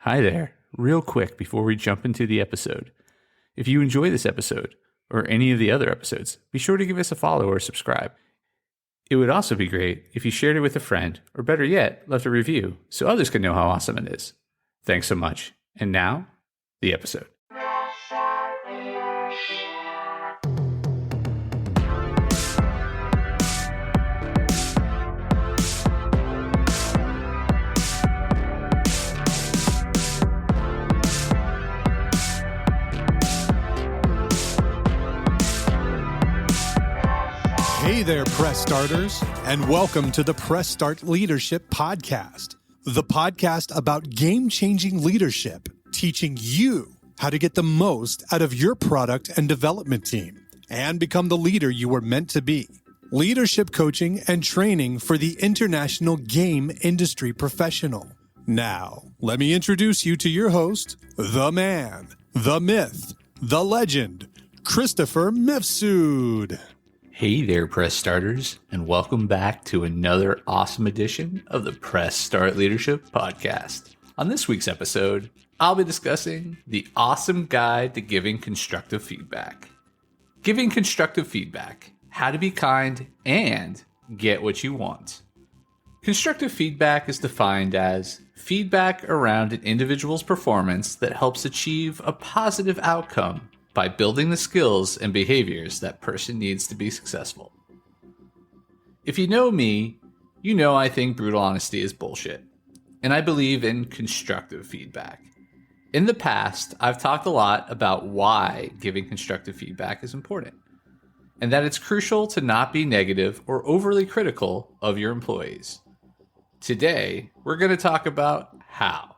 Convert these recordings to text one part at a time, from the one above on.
Hi there. Real quick before we jump into the episode. If you enjoy this episode, or any of the other episodes, be sure to give us a follow or subscribe. It would also be great if you shared it with a friend, or better yet, left a review so others can know how awesome it is. Thanks so much. And now, the episode. Hey there, Press Starters, and welcome to the Press Start Leadership Podcast, the podcast about game-changing leadership, teaching you how to get the most out of your product and development team and become the leader you were meant to be. Leadership coaching and training for the international game industry professional. Now, let me introduce you to your host, the man, the myth, the legend, Christopher Mifsud. Hey there, Press Starters, and welcome back to another awesome edition of the Press Start Leadership Podcast. On this week's episode, I'll be discussing the awesome guide to giving constructive feedback. Giving constructive feedback, how to be kind and get what you want. Constructive feedback is defined as feedback around an individual's performance that helps achieve a positive outcome by building the skills and behaviors that person needs to be successful. If you know me, you know I think brutal honesty is bullshit, and I believe in constructive feedback. In the past, I've talked a lot about why giving constructive feedback is important, and that it's crucial to not be negative or overly critical of your employees. Today, we're going to talk about how.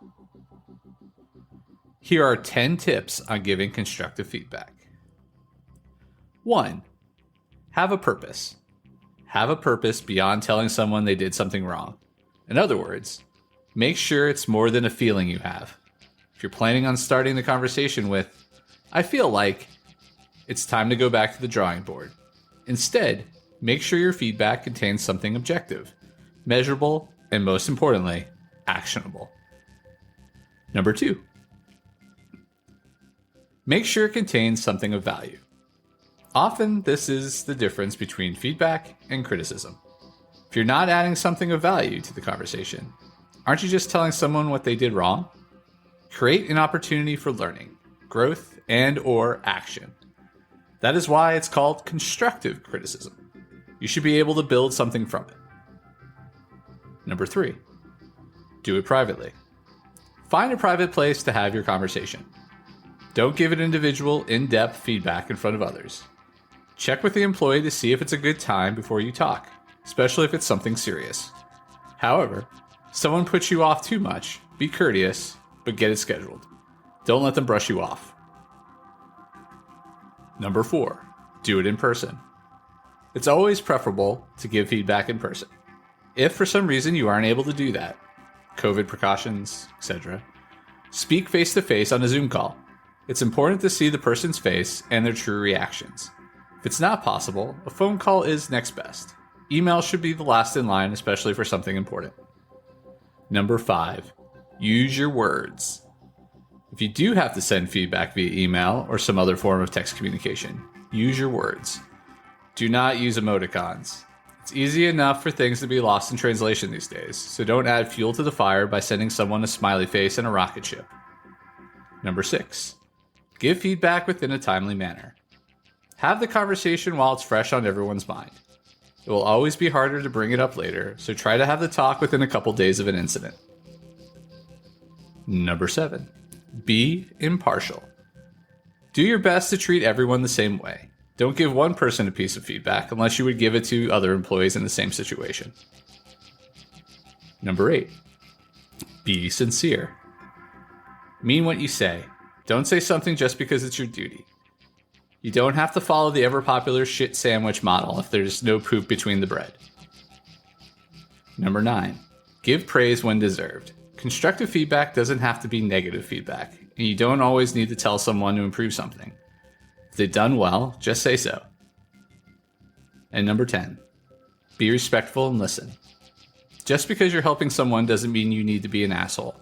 Here are 10 tips on giving constructive feedback. 1. Have a purpose. Have a purpose beyond telling someone they did something wrong. In other words, make sure it's more than a feeling you have. If you're planning on starting the conversation with, "I feel like," it's time to go back to the drawing board. Instead, make sure your feedback contains something objective, measurable, and most importantly, actionable. Number 2. Make sure it contains something of value. Often, this is the difference between feedback and criticism. If you're not adding something of value to the conversation, aren't you just telling someone what they did wrong? Create an opportunity for learning, growth, and/or action. That is why it's called constructive criticism. You should be able to build something from it. Number 3, do it privately. Find a private place to have your conversation. Don't give an individual in-depth feedback in front of others. Check with the employee to see if it's a good time before you talk, especially if it's something serious. However, if someone puts you off too much, be courteous, but get it scheduled. Don't let them brush you off. Number 4, do it in person. It's always preferable to give feedback in person. If for some reason you aren't able to do that, COVID precautions, etc., speak face-to-face on a Zoom call. It's important to see the person's face and their true reactions. If it's not possible, a phone call is next best. Email should be the last in line, especially for something important. Number 5, use your words. If you do have to send feedback via email or some other form of text communication, use your words. Do not use emoticons. It's easy enough for things to be lost in translation these days, so don't add fuel to the fire by sending someone a smiley face and a rocket ship. Number 6, give feedback within a timely manner. Have the conversation while it's fresh on everyone's mind. It will always be harder to bring it up later, so try to have the talk within a couple days of an incident. Number 7, be impartial. Do your best to treat everyone the same way. Don't give one person a piece of feedback unless you would give it to other employees in the same situation. Number 8, be sincere. Mean what you say. Don't say something just because it's your duty. You don't have to follow the ever-popular shit sandwich model if there's no poop between the bread. Number 9, give praise when deserved. Constructive feedback doesn't have to be negative feedback, and you don't always need to tell someone to improve something. If they've done well, just say so. And number 10, be respectful and listen. Just because you're helping someone doesn't mean you need to be an asshole.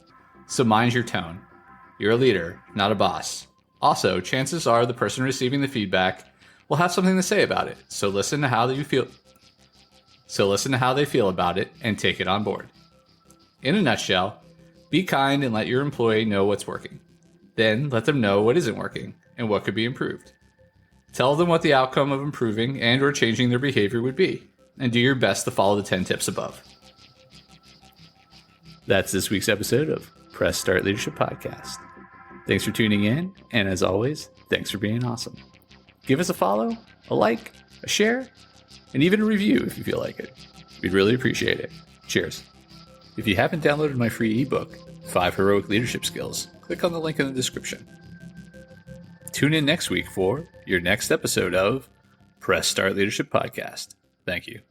So mind your tone. You're a leader, not a boss. Also, chances are the person receiving the feedback will have something to say about it. So listen to how they feel about it and take it on board. In a nutshell, be kind and let your employee know what's working. Then let them know what isn't working and what could be improved. Tell them what the outcome of improving and or changing their behavior would be, and do your best to follow the 10 tips above. That's this week's episode of Press Start Leadership Podcast. Thanks for tuning in, and as always, thanks for being awesome. Give us a follow, a like, a share, and even a review if you feel like it. We'd really appreciate it. Cheers. If you haven't downloaded my free ebook, 5 Heroic Leadership Skills, click on the link in the description. Tune in next week for your next episode of Press Start Leadership Podcast. Thank you.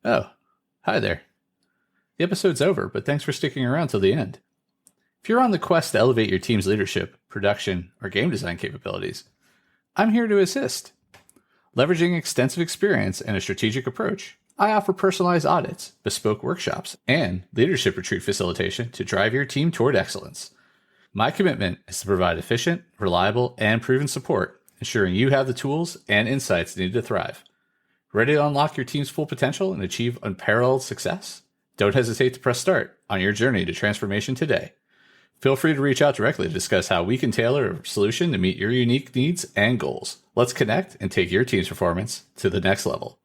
Oh, hi there. The episode's over, but thanks for sticking around till the end. If you're on the quest to elevate your team's leadership, production, or game design capabilities, I'm here to assist. Leveraging extensive experience and a strategic approach, I offer personalized audits, bespoke workshops, and leadership retreat facilitation to drive your team toward excellence. My commitment is to provide efficient, reliable, and proven support, ensuring you have the tools and insights needed to thrive. Ready to unlock your team's full potential and achieve unparalleled success? Don't hesitate to press start on your journey to transformation today. Feel free to reach out directly to discuss how we can tailor a solution to meet your unique needs and goals. Let's connect and take your team's performance to the next level.